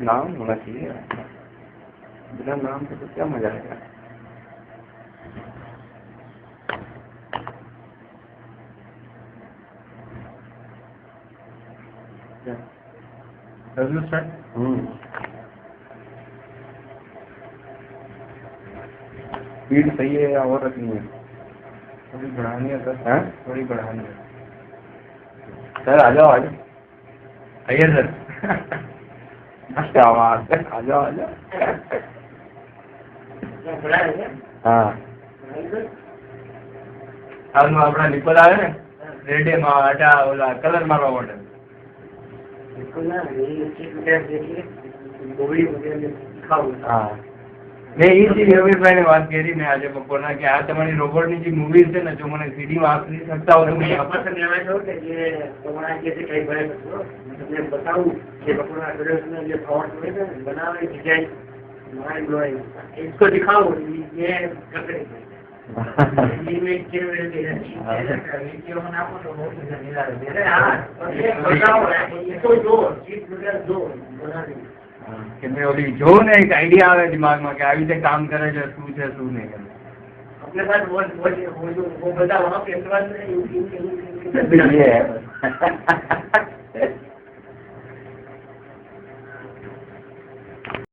नाम होना चाहिए, बिना नाम के तो क्या मजा आएगा। स्पीड सही है या और रखनी है? थोड़ी बढ़ानी है सर। है थोड़ी बढ़ानी है सर। आ जाओ आ जाओ, आइए सर। क्या बात है, आ जाओ आ जाओ। हाँ હાલમાં આપણા નિપલ આવે ને રેડિયોમાં આટા ઓલા કલર મારવા માટે હા મેં એ જ રવિભાઈ ને વાત કરી મેં આજે બપોરના કે આ તમારી રોબોટની જે મૂવી છે ને જો મને સીડીમાં આપી શકતા હોય તો दिखाओ ये કે મેં ઓલી જો ને એક આઈડિયા આવે દિમાગમાં કે આવી રીતે કામ કરે છે શું છે શું નહીં કરે अपने पास वो बता वहाँ पे